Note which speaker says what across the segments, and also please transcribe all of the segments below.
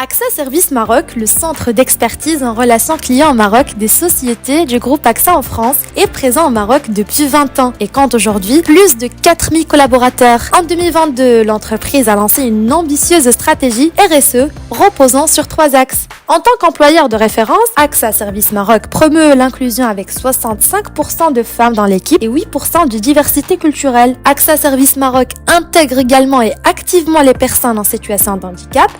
Speaker 1: AXA Service Maroc, le centre d'expertise en relations clients au Maroc des sociétés du groupe AXA en France, est présent au Maroc depuis 20 ans et compte aujourd'hui plus de 4000 collaborateurs. En 2022, l'entreprise a lancé une ambitieuse stratégie RSE reposant sur 3 axes. En tant qu'employeur de référence, AXA Service Maroc promeut l'inclusion avec 65% de femmes dans l'équipe et 8% de diversité culturelle. AXA Service Maroc intègre également et activement les personnes en situation de handicap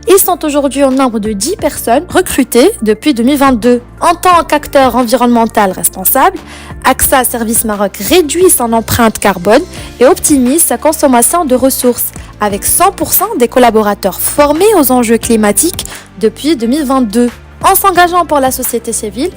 Speaker 1: et sont aujourd'hui au nombre de 10 personnes recrutées depuis 2022. En tant qu'acteur environnemental responsable, AXA Service Maroc réduit son empreinte carbone et optimise sa consommation de ressources, avec 100% des collaborateurs formés aux enjeux climatiques depuis 2022. En s'engageant pour la société civile,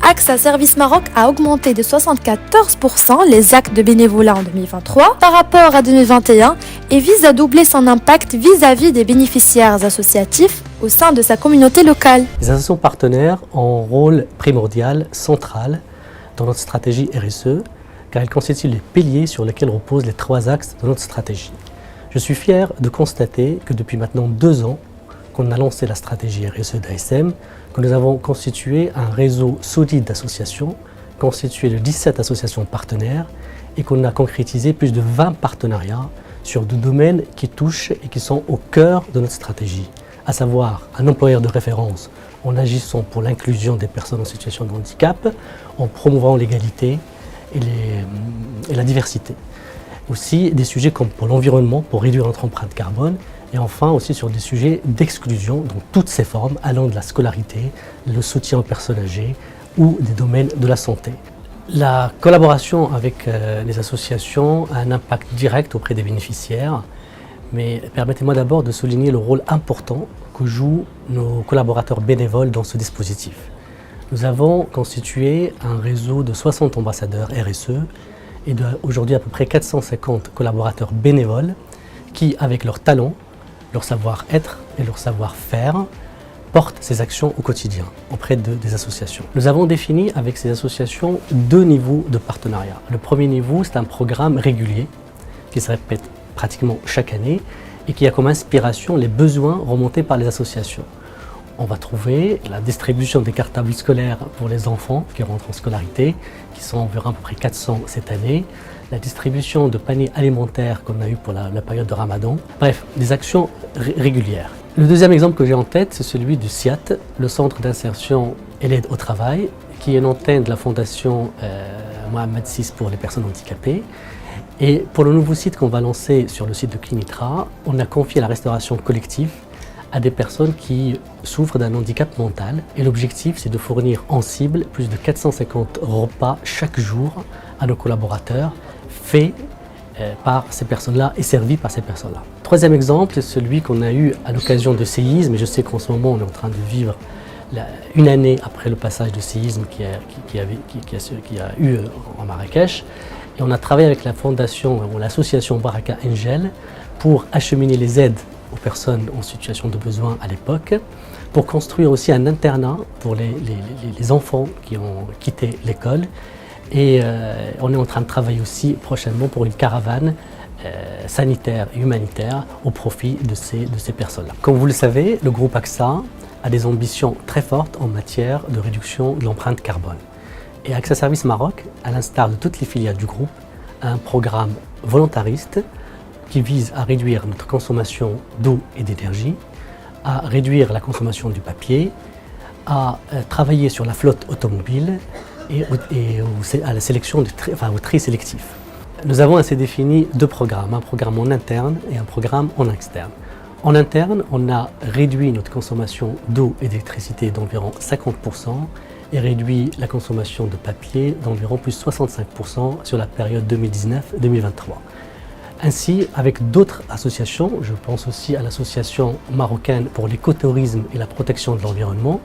Speaker 1: AXA Service Maroc a augmenté de 74% les actes de bénévolat en 2023 par rapport à 2021 et vise à doubler son impact vis-à-vis des bénéficiaires associatifs au sein de sa communauté locale.
Speaker 2: Les associations partenaires ont un rôle primordial, central dans notre stratégie RSE, car elles constituent les piliers sur lesquels reposent les 3 axes de notre stratégie. Je suis fier de constater que depuis maintenant 2 ans qu'on a lancé la stratégie RSE d'ASM, que nous avons constitué un réseau solide d'associations, constitué de 17 associations partenaires et qu'on a concrétisé plus de 20 partenariats sur 2 domaines qui touchent et qui sont au cœur de notre stratégie, à savoir un employeur de référence en agissant pour l'inclusion des personnes en situation de handicap, en promouvant l'égalité et la diversité. Aussi des sujets comme pour l'environnement, pour réduire notre empreinte carbone, et enfin aussi sur des sujets d'exclusion dans toutes ses formes, allant de la scolarité, le soutien aux personnes âgées ou des domaines de la santé. La collaboration avec les associations a un impact direct auprès des bénéficiaires, mais permettez-moi d'abord de souligner le rôle important que jouent nos collaborateurs bénévoles dans ce dispositif. Nous avons constitué un réseau de 60 ambassadeurs RSE et aujourd'hui à peu près 450 collaborateurs bénévoles qui, avec leur talent, leur savoir-être et leur savoir-faire, portent ces actions au quotidien auprès des associations. Nous avons défini avec ces associations 2 niveaux de partenariat. Le premier niveau, c'est un programme régulier qui se répète pratiquement chaque année et qui a comme inspiration les besoins remontés par les associations. On va trouver la distribution des cartables scolaires pour les enfants qui rentrent en scolarité, qui sont environ à peu près 400 cette année, la distribution de paniers alimentaires qu'on a eu pour la période de Ramadan, bref, des actions régulières. Le deuxième exemple que j'ai en tête, c'est celui du CIAT, le Centre d'insertion et l'aide au travail, qui est une antenne de la fondation Mohamed VI pour les personnes handicapées. Et pour le nouveau site qu'on va lancer sur le site de Clinitra, on a confié la restauration collective à des personnes qui souffrent d'un handicap mental. Et l'objectif, c'est de fournir en cible plus de 450 repas chaque jour à nos collaborateurs, faits par ces personnes-là et servis par ces personnes-là. Troisième exemple, c'est celui qu'on a eu à l'occasion de séisme, et je sais qu'en ce moment, on est en train de vivre une année après le passage de séisme qui a eu en Marrakech. Et on a travaillé avec la fondation ou l'association Baraka Angel pour acheminer les aides aux personnes en situation de besoin à l'époque, pour construire aussi un internat pour les enfants qui ont quitté l'école. Et on est en train de travailler aussi prochainement pour une caravane sanitaire et humanitaire au profit de ces personnes-là. Comme vous le savez, le groupe AXA a des ambitions très fortes en matière de réduction de l'empreinte carbone. Et AXA Service Maroc, à l'instar de toutes les filiales du groupe, a un programme volontariste qui vise à réduire notre consommation d'eau et d'énergie, à réduire la consommation du papier, à travailler sur la flotte automobile et à la sélection au tri sélectif. Nous avons ainsi défini 2 programmes, un programme en interne et un programme en externe. En interne, on a réduit notre consommation d'eau et d'électricité d'environ 50% et réduit la consommation de papier d'environ plus 65% sur la période 2019-2023. Ainsi, avec d'autres associations, je pense aussi à l'association marocaine pour l'écotourisme et la protection de l'environnement,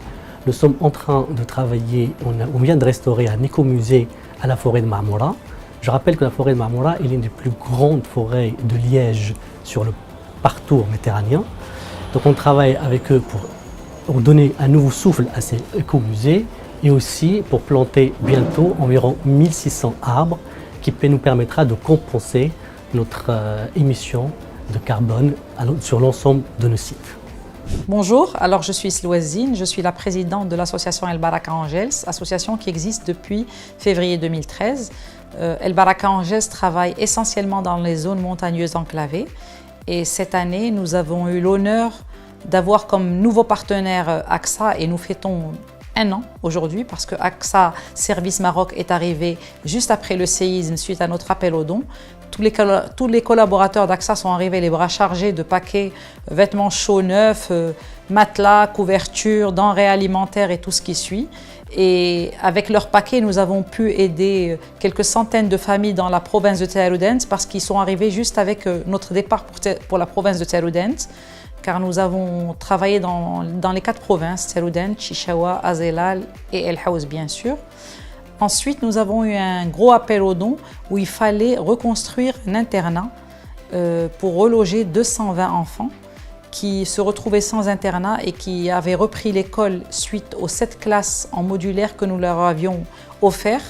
Speaker 2: nous sommes en train de travailler, on vient de restaurer un écomusée à la forêt de Marmora. Je rappelle que la forêt de Marmora est l'une des plus grandes forêts de Liège sur le parcours méditerranéen. Donc on travaille avec eux pour donner un nouveau souffle à ces écomusées et aussi pour planter bientôt environ 1600 arbres qui nous permettra de compenser notre émission de carbone sur l'ensemble de nos sites.
Speaker 3: Bonjour, alors je suis Slouazine, je suis la présidente de l'association El Baraka Angels, association qui existe depuis février 2013. El Baraka Angels travaille essentiellement dans les zones montagneuses enclavées et cette année nous avons eu l'honneur d'avoir comme nouveau partenaire AXA et nous fêtons 1 an aujourd'hui parce que AXA Service Maroc est arrivé juste après le séisme suite à notre appel aux dons. Tous les collaborateurs d'AXA sont arrivés les bras chargés de paquets, vêtements chauds neufs, matelas, couvertures, denrées alimentaires et tout ce qui suit. Et avec leurs paquets, nous avons pu aider quelques centaines de familles dans la province de Tairoudant parce qu'ils sont arrivés juste avec notre départ pour la province de Tairoudant. Car nous avons travaillé dans les 4 provinces, Tairoudant, Chichaoua, Azelal et El Haouz bien sûr. Ensuite, nous avons eu un gros appel aux dons où il fallait reconstruire un internat pour reloger 220 enfants qui se retrouvaient sans internat et qui avaient repris l'école suite aux 7 classes en modulaire que nous leur avions offert.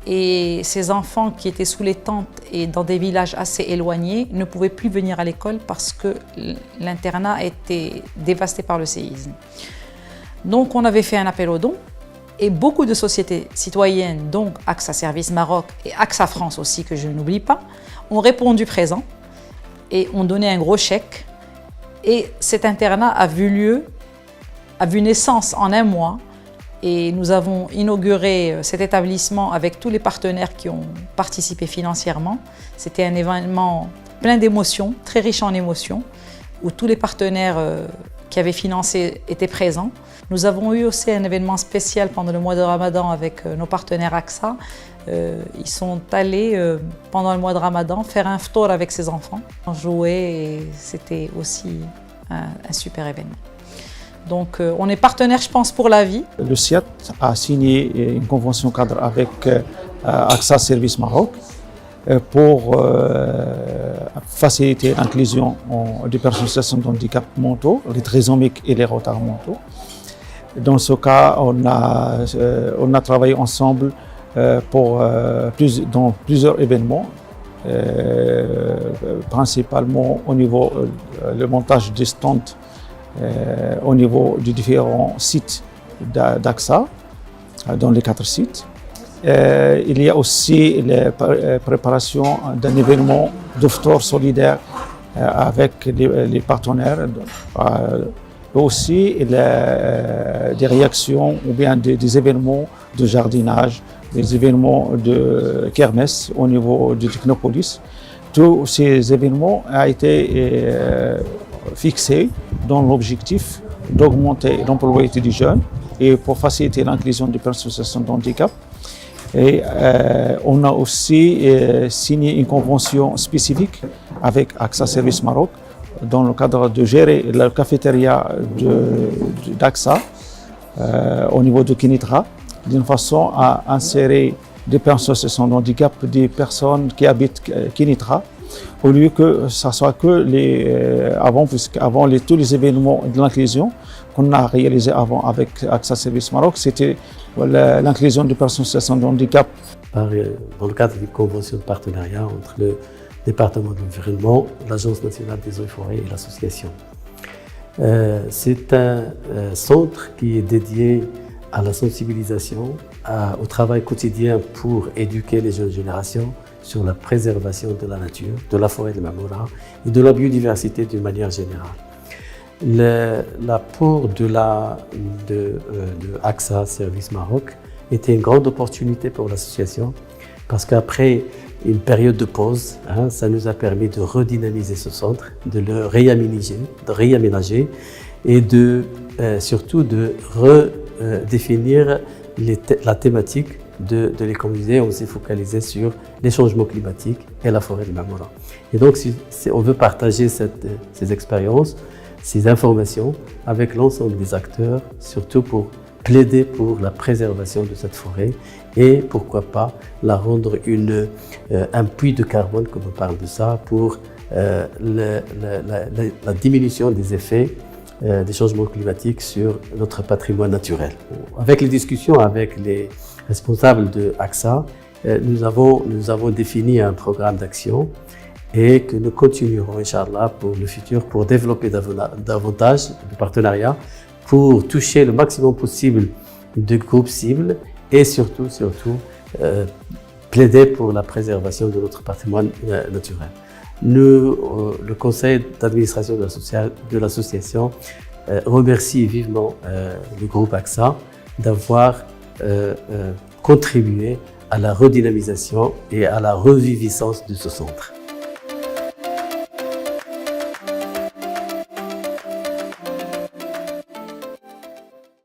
Speaker 3: Et ces enfants qui étaient sous les tentes et dans des villages assez éloignés ne pouvaient plus venir à l'école parce que l'internat était dévasté par le séisme. Donc on avait fait un appel aux dons et beaucoup de sociétés citoyennes, donc AXA Service Maroc et AXA France aussi, que je n'oublie pas, ont répondu présent et ont donné un gros chèque. Et cet internat a vu naissance en 1 mois. Et nous avons inauguré cet établissement avec tous les partenaires qui ont participé financièrement. C'était un événement plein d'émotions, très riche en émotions, où tous les partenaires qui avaient financé étaient présents. Nous avons eu aussi un événement spécial pendant le mois de Ramadan avec nos partenaires AXA. Ils sont allés pendant le mois de Ramadan faire un ftour avec ses enfants, jouer et c'était aussi un super événement. Donc on est partenaire, je pense, pour la vie.
Speaker 4: Le CIAT a signé une convention cadre avec AXA Service Maroc pour faciliter l'inclusion des personnes en situation de handicap mentaux, les trisomiques et les retards mentaux. Dans ce cas, on a travaillé ensemble dans plusieurs événements, principalement au niveau le montage des stands au niveau des différents sites d'AXA, dans les 4 sites. Il y a aussi la préparation d'un événement d'iftar solidaire avec les partenaires. Aussi des réactions ou bien des événements de jardinage, des événements de kermesse au niveau de Technopolis. Tous ces événements ont été fixés dans l'objectif d'augmenter l'employabilité des jeunes et pour faciliter l'inclusion des personnes en situation de handicap. Et on a aussi signé une convention spécifique avec AXA Service Maroc dans le cadre de gérer la cafétéria d'AXA au niveau de Kinitra, d'une façon à insérer des personnes en situation de handicap, des personnes qui habitent Kinitra, au lieu que ce soit que avant tous les événements de l'inclusion qu'on a réalisé avant avec AXA Service Maroc, c'était l'inclusion des personnes en situation de handicap.
Speaker 2: Dans le cadre d'une convention de partenariat entre le département de l'environnement, l'Agence nationale des eaux et forêts et l'association. C'est un centre qui est dédié à la sensibilisation, au travail quotidien pour éduquer les jeunes générations sur la préservation de la nature, de la forêt de Mamoura et de la biodiversité d'une manière générale. L'apport de AXA Service Maroc était une grande opportunité pour l'association parce qu'après une période de pause, ça nous a permis de redynamiser ce centre, de le réaménager et surtout de redéfinir la thématique de l'écomusée. On s'est focalisé sur les changements climatiques et la forêt de Mamoura. Et donc, on veut partager ces expériences, ces informations avec l'ensemble des acteurs, surtout pour plaider pour la préservation de cette forêt et pourquoi pas la rendre un puits de carbone, comme on parle de ça, pour la diminution des effets des changements climatiques sur notre patrimoine naturel. Avec les discussions avec les responsables de AXA, nous avons défini un programme d'action
Speaker 5: et que nous continuerons, Inch'Allah, pour le futur, pour développer davantage de partenariats, pour toucher le maximum possible de groupes cibles et surtout, plaider pour la préservation de notre patrimoine naturel. Le conseil d'administration de l'association remercie vivement le groupe AXA d'avoir contribué à la redynamisation et à la reviviscence de ce centre.